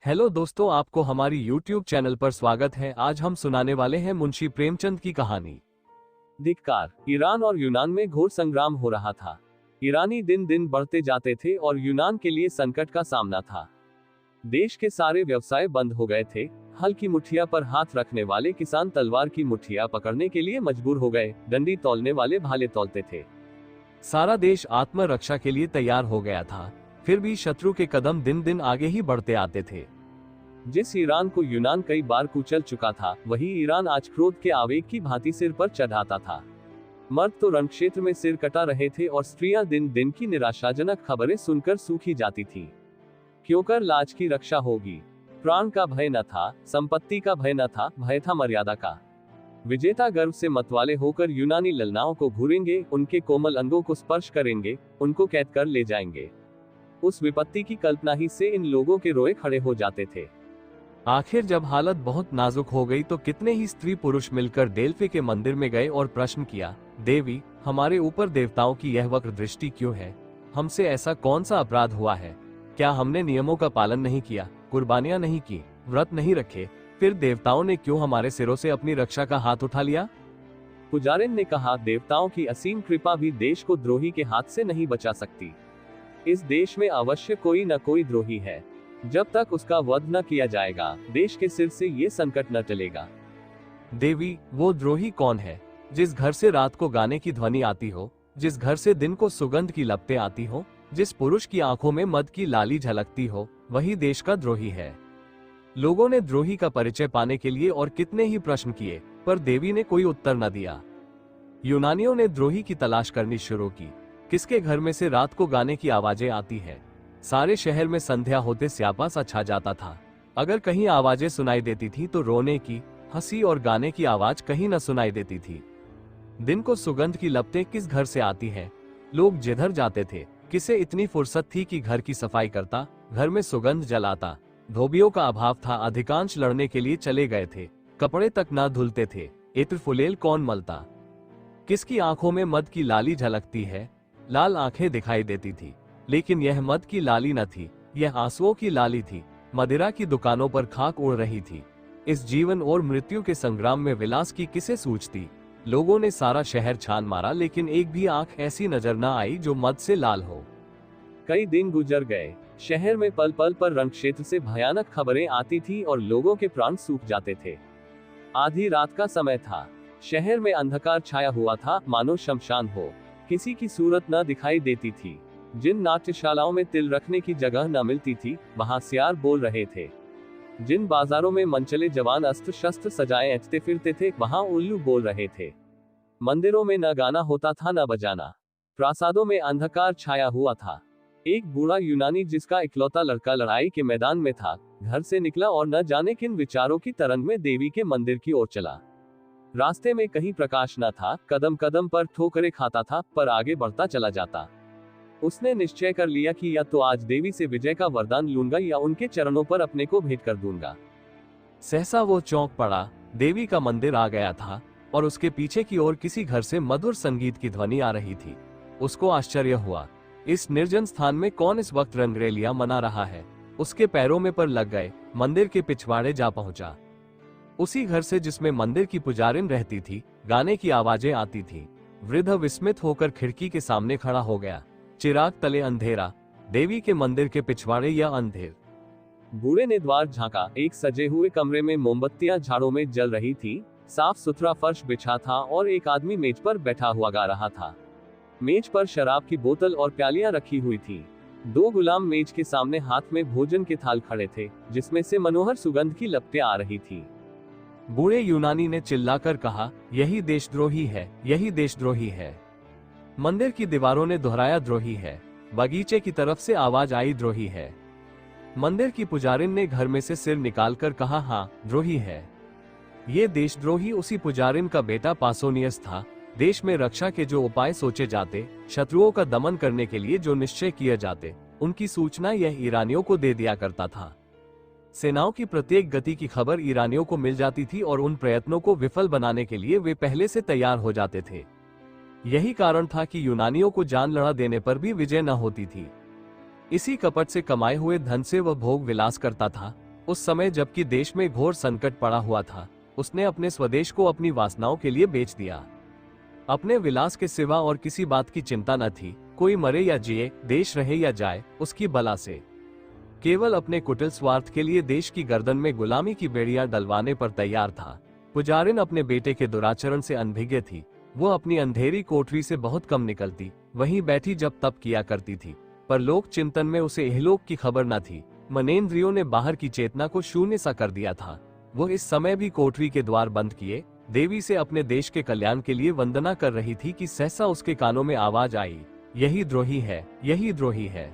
Hello दोस्तों, आपको हमारी YouTube चैनल पर स्वागत है। आज हम सुनाने वाले हैं मुंशी प्रेमचंद की कहानी। धिक्कार। ईरान और यूनान में घोर संग्राम हो रहा था। ईरानी दिन दिन बढ़ते जाते थे और यूनान के लिए संकट का सामना था। देश के सारे व्यवसाय बंद हो गए थे। हल की मुठिया पर हाथ रखने वाले किसान तलवार की मुठिया पकड़ने के लिए मजबूर हो गए। डंडी तौलने वाले भाले तौलते थे। सारा देश आत्मरक्षा के लिए तैयार हो गया था। फिर भी शत्रु के कदम दिन दिन आगे ही बढ़ते आते थे। जिस ईरान को यूनान कई बार कुचल चुका था, वही ईरान आज क्रोध के आवेग की भांति सिर पर चढ़ाता था। मर्द तो रणक्षेत्र में सिर कटा रहे थे और स्त्रियां दिन दिन की निराशाजनक खबरें सुनकर सूखी जाती थी। क्यों कर लाज की रक्षा होगी। प्राण का भय न था, संपत्ति का भय न था, भय था मर्यादा का। विजेता गर्व से मतवाले होकर यूनानी ललनाओं को घूरेंगे, उनके कोमल अंगों को स्पर्श करेंगे, उनको कैद कर ले जाएंगे। उस विपत्ति की कल्पना ही से इन लोगों के रोए खड़े हो जाते थे। आखिर जब हालत बहुत नाजुक हो गई तो कितने ही स्त्री पुरुष मिलकर डेल्फी के मंदिर में गए और प्रश्न किया, देवी, हमारे ऊपर देवताओं की यह वक्र दृष्टि क्यों है? हमसे ऐसा कौन सा अपराध हुआ है? क्या हमने नियमों का पालन नहीं किया, कुर्बानियां नहीं की, व्रत नहीं रखे? फिर देवताओं ने क्यों हमारे सिरों से अपनी रक्षा का हाथ उठा लिया? पुजारिन ने कहा, देवताओं की असीम कृपा भी देश को द्रोही के हाथ से नहीं बचा सकती। इस देश में अवश्य कोई न कोई द्रोही है। जब तक उसका वध न किया जाएगा, देश के सिर से ये संकट न टलेगा। देवी, वो द्रोही कौन है? जिस घर से रात को गाने की ध्वनि आती हो, जिस घर से दिन को सुगंध की लपटें आती हो, जिस पुरुष की आंखों में मद की लाली झलकती हो, वही देश का द्रोही है। लोगों ने द्रोही का परिचय पाने के लिए और कितने ही प्रश्न किए, पर देवी ने कोई उत्तर न दिया। यूनानियों ने द्रोही की तलाश करनी शुरू की। किसके घर में से रात को गाने की आवाजें आती है? सारे शहर में संध्या होते स्यापा सा छा जाता था। अगर कहीं आवाजें सुनाई देती थी तो रोने की, हंसी और गाने की आवाज कहीं न सुनाई देती थी। दिन को सुगंध की लपटें किस घर से आती हैं? लोग जिधर जाते थे, किसे इतनी फुर्सत थी कि घर की सफाई करता, घर में सुगंध जलाता। धोबियों का अभाव था, अधिकांश लड़ने के लिए चले गए थे। कपड़े तक ना धुलते थे। इत्र फुलेल कौन मलता? किसकी आंखों में मद की लाली झलकती है? लाल आंखें दिखाई देती थी, लेकिन यह मद की लाली न थी, यह आंसुओं की लाली थी। मदिरा की दुकानों पर खाक उड़ रही थी। इस जीवन और मृत्यु के संग्राम में विलास की किसे सूझती? लोगों ने सारा शहर छान मारा, लेकिन एक भी आंख ऐसी नजर न आई जो मद से लाल हो। कई दिन गुजर गए। शहर में पल पल पर रणक्षेत्र से भयानक खबरें आती थी और लोगों के प्राण सूख जाते थे। आधी रात का समय था। शहर में अंधकार छाया हुआ था, मानो शमशान हो। किसी की सूरत न दिखाई देती थी। जिन नाट्यशालाओं में तिल रखने की जगह न मिलती थी, वहां सियार बोल रहे थे। जिन बाजारों में मनचले जवान अस्त्र शस्त्र सजाए ऐंठते फिरते थे, वहां उल्लू बोल रहे थे। मंदिरों में न गाना होता था न बजाना। प्रासादों में अंधकार छाया हुआ था। एक बूढ़ा यूनानी, जिसका इकलौता लड़का लड़ाई के मैदान में था, घर से निकला और न जाने किन विचारों की तरंग में देवी के मंदिर की ओर चला। रास्ते में कहीं प्रकाश न था, कदम कदम पर ठोकरें खाता था, पर आगे बढ़ता चला जाता। उसने निश्चय कर लिया कि या तो आज देवी से विजय का वरदान लूंगा या उनके चरणों पर अपने को भेंट कर दूंगा। सहसा वो चौंक पड़ा। देवी का मंदिर आ गया था और उसके पीछे की ओर किसी घर से मधुर संगीत की ध्वनि आ रही थी। उसको आश्चर्य हुआ, इस निर्जन स्थान में कौन इस वक्त रंगरेलियां मना रहा है? उसके पैरों में पर लग गए, मंदिर के पिछवाड़े जा पहुंचा। उसी घर से जिसमें मंदिर की पुजारिन रहती थी, गाने की आवाजें आती थी। वृद्ध विस्मित होकर खिड़की के सामने खड़ा हो गया। चिराग तले अंधेरा, देवी के मंदिर के पिछवाड़े या अंधेर। बूढ़े ने द्वार झांका। एक सजे हुए कमरे में मोमबत्तियां झाड़ों में जल रही थी। साफ सुथरा फर्श बिछा था और एक आदमी मेज पर बैठा हुआ गा रहा था। मेज पर शराब की बोतल और प्यालियां रखी हुई थी। दो गुलाम मेज के सामने हाथ में भोजन के थाल खड़े थे, जिसमें से मनोहर सुगंध की लपटें आ रही थी। बूढ़े यूनानी ने चिल्लाकर कहा, यही देशद्रोही है, यही देशद्रोही है। मंदिर की दीवारों ने दोहराया, द्रोही है। बगीचे की तरफ से आवाज आई, द्रोही है। मंदिर की पुजारिन ने घर में से सिर निकालकर कहा, हाँ, द्रोही है। ये देशद्रोही उसी पुजारिन का बेटा पासोनियस था। देश में रक्षा के जो उपाय सोचे जाते, शत्रुओं का दमन करने के लिए जो निश्चय किए जाते, उनकी सूचना यह ईरानियों को दे दिया करता था। सेनाओं की प्रत्येक गति की खबर ईरानियों को मिल जाती थी और उन प्रयत्नों को विफल बनाने के लिए वे पहले से तैयार हो जाते थे। यही कारण था कि यूनानियों को जान लड़ा देने पर भी विजय न होती थी। इसी कपट से कमाए हुए धन से वह भोग विलास करता था। उस समय जबकि देश में घोर संकट पड़ा हुआ था, उसने अपने स्वदेश को अपनी वासनाओं के लिए बेच दिया। अपने विलास के सिवा और किसी बात की चिंता न थी, कोई मरे या जिए, देश रहे या जाए, उसकी बला से। केवल अपने कुटिल स्वार्थ के लिए देश की गर्दन में गुलामी की बेड़ियां डलवाने पर तैयार था। पुजारिन अपने बेटे के दुराचरण से अनभिज्ञ थी। वो अपनी अंधेरी कोठरी से बहुत कम निकलती, वहीं बैठी जब तप किया करती थी, पर लोक चिंतन में उसे इहलोक की खबर न थी। मनेंद्रियों ने बाहर की चेतना को शून्य सा कर दिया था। वो इस समय भी कोठरी के द्वार बंद किए देवी से अपने देश के कल्याण के लिए वंदना कर रही थी कि सहसा उसके कानों में आवाज आई, यही द्रोही है, यही द्रोही है।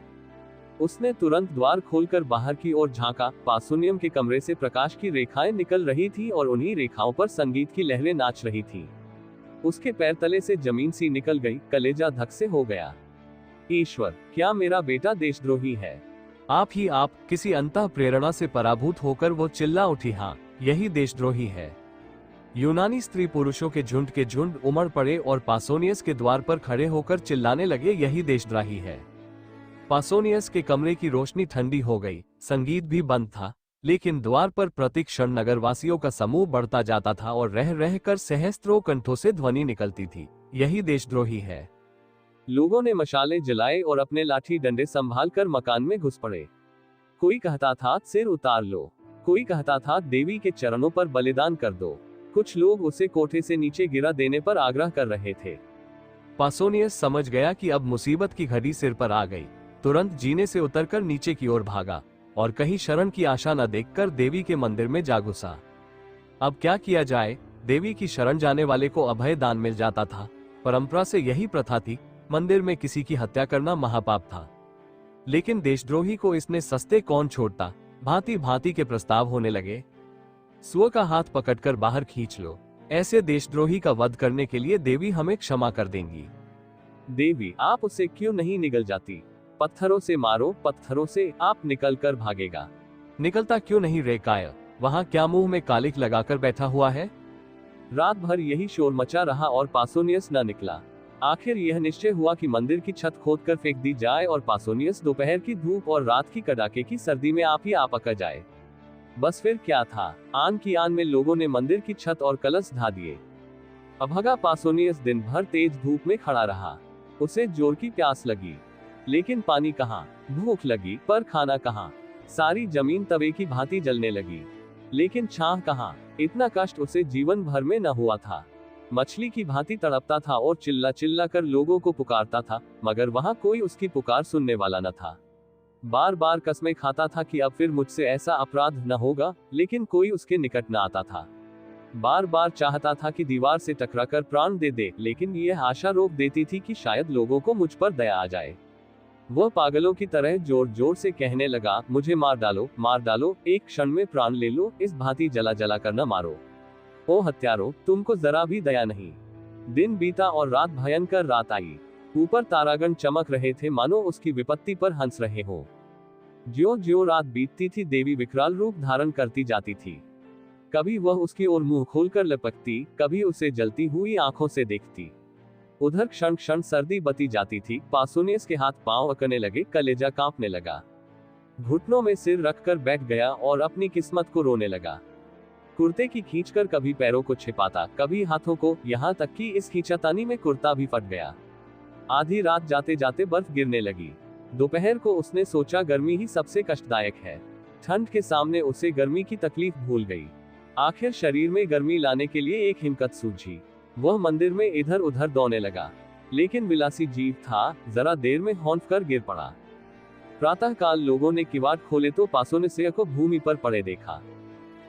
उसने तुरंत द्वार खोलकर बाहर की ओर झांका। पासुनियम के कमरे से प्रकाश की रेखाएं निकल रही थी और उन्हीं रेखाओं पर संगीत की लहरें नाच रही थी। उसके पैर तले से जमीन सी निकल गई, कलेजा धक से हो गया। ईश्वर, क्या मेरा बेटा देशद्रोही है? आप ही आप, किसी अंतः प्रेरणा से पराभूत होकर वो चिल्ला उठी, हाँ, यही देशद्रोही है। यूनानी स्त्री पुरुषों के झुंड उमड़ पड़े और पासोनियस के द्वार पर खड़े होकर चिल्लाने लगे, यही देशद्रोही है। पासोनियस के कमरे की रोशनी ठंडी हो गई, संगीत भी बंद था, लेकिन द्वार पर प्रतिक्षण नगरवासियों का समूह बढ़ता जाता था और रह रहकर सहस्त्रों कंठों से ध्वनि निकलती थी, यही देशद्रोही है। लोगों ने मशालें जलाए और अपने लाठी डंडे संभाल कर मकान में घुस पड़े। कोई कहता था सिर उतार लो, कोई कहता था देवी के चरणों पर बलिदान कर दो, कुछ लोग उसे कोठे से नीचे गिरा देने पर आग्रह कर रहे थे। पासोनियस समझ गया कि अब मुसीबत की घड़ी सिर पर आ गई। तुरंत जीने से उतरकर नीचे की ओर भागा और कहीं शरण की आशा न देखकर देवी के मंदिर में जा घुसा। अब क्या किया जाए, देवी की शरण जाने वाले को अभय दान मिल जाता था। परंपरा से यही प्रथा थी, मंदिर में किसी की हत्या करना महापाप था। लेकिन देशद्रोही को इसने सस्ते कौन छोड़ता। भांति भांति के प्रस्ताव होने लगे। स्व का हाथ पकड़कर बाहर खींच लो, ऐसे देशद्रोही का वध करने के लिए देवी हमें क्षमा कर देंगी। देवी, आप उसे क्यों नहीं निगल जाती? पत्थरों से मारो, पत्थरों से, आप निकल कर भागेगा। निकलता क्यों नहीं रे काय? वहाँ क्या मुंह में कालिक लगाकर बैठा हुआ है? रात भर यही शोर मचा रहा और पासोनियस न निकला। आखिर यह निश्चय हुआ कि मंदिर की छत खोदकर फेंक दी जाए और पासोनियस दोपहर की धूप और रात की कड़ाके की सर्दी में आप ही आप पक जाए। बस फिर क्या था, आन की आन में लोगों ने मंदिर की छत और कलश ढा दिए। अभागा पासोनियस दिन भर तेज धूप में खड़ा रहा। उसे जोर की प्यास लगी, लेकिन पानी कहाँ, भूख लगी पर खाना कहाँ। सारी जमीन तवे की भांति जलने लगी, लेकिन छाह कहाँ। इतना कष्ट उसे जीवन भर में न हुआ था। मछली की भांति तड़पता था और चिल्ला चिल्ला कर लोगों को पुकारता था, मगर वहां कोई उसकी पुकार सुनने वाला न था। बार बार कसमें खाता था कि अब फिर मुझसे ऐसा अपराध न होगा, लेकिन कोई उसके निकट न आता था। बार बार चाहता था कि दीवार से टकराकर प्राण दे दे, लेकिन यह आशा रोक देती थी कि शायद लोगों को मुझ पर दया आ जाए। वह पागलों की तरह जोर जोर से कहने लगा, मुझे मार डालो, एक क्षण में प्राण ले लो, इस भांति जला जला कर न मारो। ओ हत्यारो, तुमको जरा भी दया नहीं। दिन बीता और रात भयंकर रात आई। ऊपर तारागण चमक रहे थे, मानो उसकी विपत्ति पर हंस रहे हो। ज्यों ज्यों रात बीतती थी, देवी विकराल रूप धारण करती जाती थी। कभी वह उसकी ओर मुंह खोलकर लपकती, कभी उसे जलती हुई आंखों से देखती। उधर क्षण क्षण सर्दी बती जाती थी। पासोनियस के हाथ पांव अकड़ने लगे, कलेजा कांपने लगा। घुटनों में सिर रखकर बैठ गया और अपनी किस्मत को रोने लगा। कुर्ते की खींचकर कभी पैरों को छिपाता, कभी हाथों को, यहाँ तक कि इस खींचातानी में कुर्ता भी फट गया। आधी रात जाते जाते बर्फ गिरने लगी। दोपहर को उसने सोचा गर्मी ही सबसे कष्टदायक है। ठंड के सामने उसे गर्मी की तकलीफ भूल गई। आखिर शरीर में गर्मी लाने के लिए एक हिम्मत सूझी। वह मंदिर में इधर उधर दौड़ने लगा, लेकिन विलासी जीव था, जरा देर में हौंफ कर गिर पड़ा। प्रातः काल लोगों ने किवाड़ खोले तो पासोनियस को भूमि पर पड़े देखा।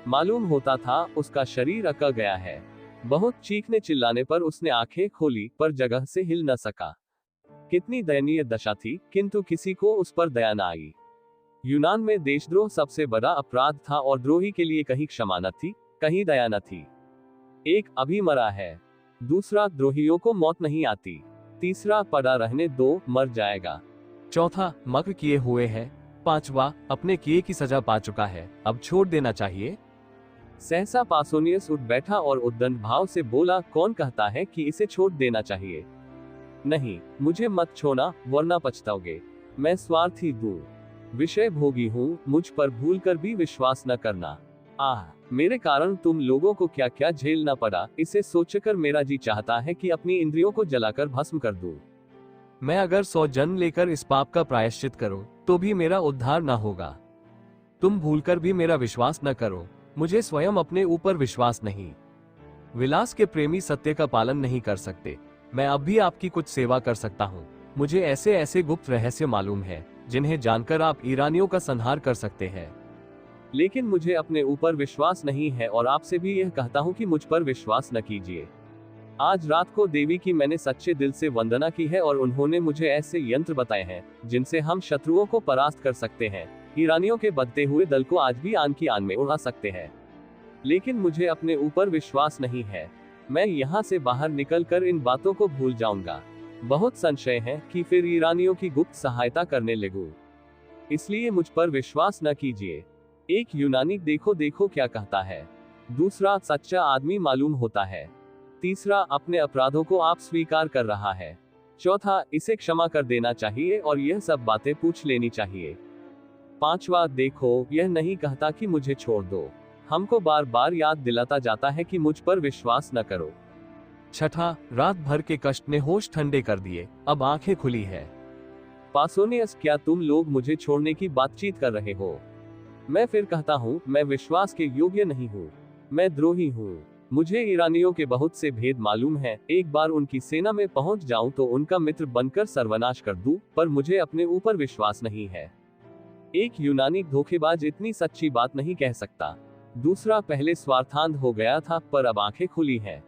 मालूम होता था उसका शरीर अकड़ गया है। बहुत चीखने चिल्लाने पर उसने आंखें खोली, पर जगह से हिल न सका। कितनी दयनीय दशा थी, किंतु किसी को उस पर दया न आई। यूनान में देशद्रोह सबसे बड़ा अपराध था और द्रोही के लिए कहीं क्षमा न थी, कहीं दया न थी। एक अभी मरा है, दूसरा द्रोहियों को मौत नहीं आती, तीसरा पड़ा रहने दो, मर जाएगा, चौथा मक्र किए हुए है, पांचवा अपने किए की सजा पा चुका है, अब छोड़ देना चाहिए। सहसा पासोनियस उठ बैठा और उद्दंड भाव से बोला, कौन कहता है कि इसे छोड़ देना चाहिए? नहीं, मुझे मत छोड़ना, वरना पछताओगे। मैं स्वार्थी दूर। विषय भोगी हूँ, मुझ पर भूल कर भी विश्वास न करना। आह, मेरे कारण तुम लोगों को क्या क्या झेलना पड़ा, इसे सोचकर मेरा जी चाहता है कि अपनी इंद्रियों को जलाकर भस्म कर दूं। मैं अगर 100 जन्म लेकर इस पाप का प्रायश्चित करूं, तो भी मेरा उद्धार न होगा। तुम भूलकर भी मेरा विश्वास न करो, मुझे स्वयं अपने ऊपर विश्वास नहीं। विलास के प्रेमी सत्य का पालन नहीं कर सकते। मैं अब भी आपकी कुछ सेवा कर सकता हूँ। मुझे ऐसे ऐसे गुप्त रहस्य मालूम है, जिन्हें जानकर आप ईरानियों का संहार कर सकते हैं। लेकिन मुझे अपने ऊपर विश्वास नहीं है और आपसे भी यह कहता हूँ कि मुझ पर विश्वास न कीजिए। आज रात को देवी की मैंने सच्चे दिल से वंदना की है और उन्होंने मुझे ऐसे यंत्र बताए हैं जिनसे हम शत्रुओं को परास्त कर सकते हैं। ईरानियों के बढ़ते हुए दल को आज भी आन की आन में उड़ा सकते हैं। लेकिन मुझे अपने ऊपर विश्वास नहीं है। मैं यहाँ से बाहर निकलकर इन बातों को भूल जाऊंगा। बहुत संशय है कि फिर ईरानियों की गुप्त सहायता करने लगूं। इसलिए मुझ पर विश्वास न कीजिए। एक यूनानी देखो देखो क्या कहता है। दूसरा, सच्चा आदमी मालूम होता है। तीसरा, अपने अपराधों को आप स्वीकार कर रहा है। चौथा, इसे क्षमा कर देना चाहिए और यह सब बातें पूछ लेनी चाहिए। पांचवा, देखो, यह नहीं कहता कि मुझे छोड़ दो, हमको बार बार याद दिलाता जाता है कि मुझ पर विश्वास न करो। छठा, रात भर के कष्ट ने होश ठंडे कर दिए, अब आंखें खुली है। पासोनियस, क्या तुम लोग मुझे छोड़ने की बातचीत कर रहे हो? मैं फिर कहता हूँ, मैं विश्वास के योग्य नहीं हूँ। मैं द्रोही हूँ। मुझे ईरानियों के बहुत से भेद मालूम है। एक बार उनकी सेना में पहुंच जाऊं तो उनका मित्र बनकर सर्वनाश कर दूं, पर मुझे अपने ऊपर विश्वास नहीं है। एक यूनानी धोखेबाज इतनी सच्ची बात नहीं कह सकता। दूसरा, पहले स्वार्थांध हो गया था, पर अब आंखें खुली हैं।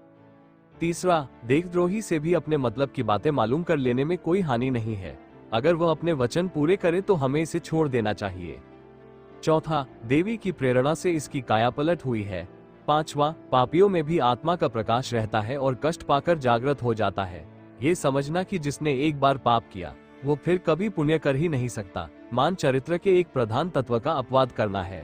तीसरा, देशद्रोही से भी अपने मतलब की बातें मालूम कर लेने में कोई हानि नहीं है। अगर वह अपने वचन पूरे करे तो हमें इसे छोड़ देना चाहिए। चौथा, देवी की प्रेरणा से इसकी कायापलट हुई है। पांचवा, पापियों में भी आत्मा का प्रकाश रहता है और कष्ट पाकर जागृत हो जाता है। ये समझना कि जिसने एक बार पाप किया वो फिर कभी पुण्य कर ही नहीं सकता, मान चरित्र के एक प्रधान तत्व का अपवाद करना है।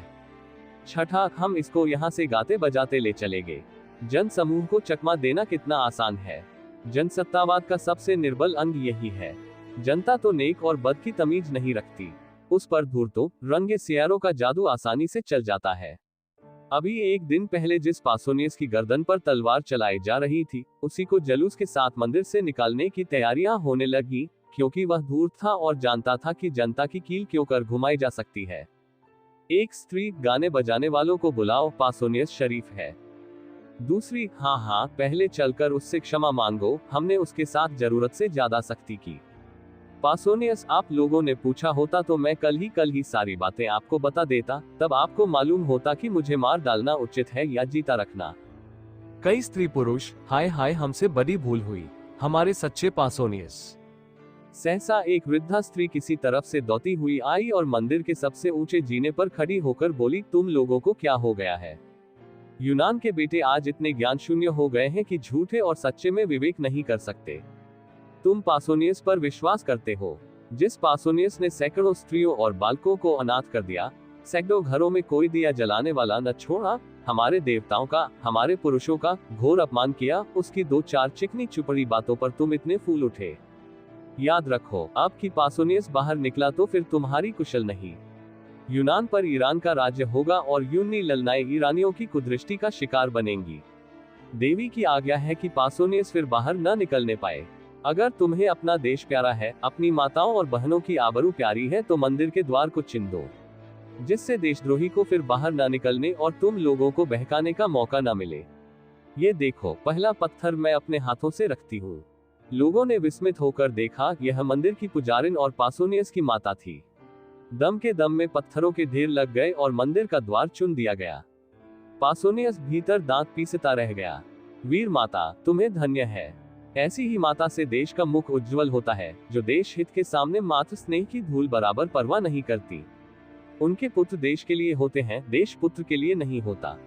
छठा, हम इसको यहाँ से गाते बजाते ले चलेंगे। जन समूह को चकमा देना कितना आसान है। जनसत्तावाद का सबसे निर्बल अंग यही है। जनता तो नेक और बद की तमीज नहीं रखती, उस पर धूर्तों रंगे सियारों का जादू आसानी से चल जाता है। अभी एक दिन पहले जिस पासोनियस की गर्दन पर तलवार चलाई जा रही थी, उसी को जलूस के साथ मंदिर से निकालने की तैयारियां होने लगी, क्योंकि वह धूर्त था और जानता था कि जनता की कील क्यों कर घुमाई जा सकती है। एक स्त्री, गाने बजाने वालों को बुलाओ, पासोनियस शरीफ है। दूसरी, हाँ, पहले चलकर उससे क्षमा मांगो, हमने उसके साथ जरूरत से ज्यादा सख्ती की। पासोनियस, आप लोगों ने पूछा होता तो मैं कल ही सारी बातें आपको बता देता, तब आपको मालूम होता कि मुझे मार डालना उचित है या जीता रखना। कई स्त्री पुरुष, हाय हाय, हमसे बड़ी भूल हुई, हमारे सच्चे पासोनियस। सहसा एक वृद्धा स्त्री किसी तरफ से दौड़ती हुई आई और मंदिर के सबसे ऊंचे जीने पर खड़ी होकर बोली, तुम लोगों को क्या हो गया है? यूनान के बेटे आज इतने ज्ञान शून्य हो गए हैं कि झूठे और सच्चे में विवेक नहीं कर सकते। तुम पासोनियस पर विश्वास करते हो, जिस पासोनियस ने सैकड़ों स्त्रियों और बालकों को अनाथ कर दिया, सैकड़ों घरों में कोई दिया जलाने वाला न छोड़ा, हमारे देवताओं का, हमारे पुरुषों का घोर अपमान किया, उसकी 2-4 चिकनी चुपड़ी बातों पर तुम इतने फूल उठे। याद रखो, अब की पासोनियस बाहर निकला तो फिर तुम्हारी कुशल नहीं। यूनान पर ईरान का राज्य होगा और यूनी ललनाएं ईरानियों की कुदृष्टि का शिकार बनेंगी। देवी की आज्ञा है कि पासोनियस फिर बाहर न निकलने पाए। अगर तुम्हें अपना देश प्यारा है, अपनी माताओं और बहनों की आबरू प्यारी है, तो मंदिर के द्वार को चिन दो, जिससे देशद्रोही को फिर बाहर न निकलने और तुम लोगों को बहकाने का मौका न मिले। ये देखो, पहला पत्थर मैं अपने हाथों से रखती हूँ। लोगों ने विस्मित होकर देखा, यह मंदिर की पुजारिन और पासोनियस की माता थी। दम के दम में पत्थरों के ढेर लग गए और मंदिर का द्वार चुन दिया गया। पासोनियस भीतर दांत पीसता रह गया। वीर माता, तुम्हें धन्य है। ऐसी ही माता से देश का मुख उज्जवल होता है, जो देश हित के सामने मात्र स्नेह की धूल बराबर परवाह नहीं करती। उनके पुत्र देश के लिए होते हैं, देश पुत्र के लिए नहीं होता।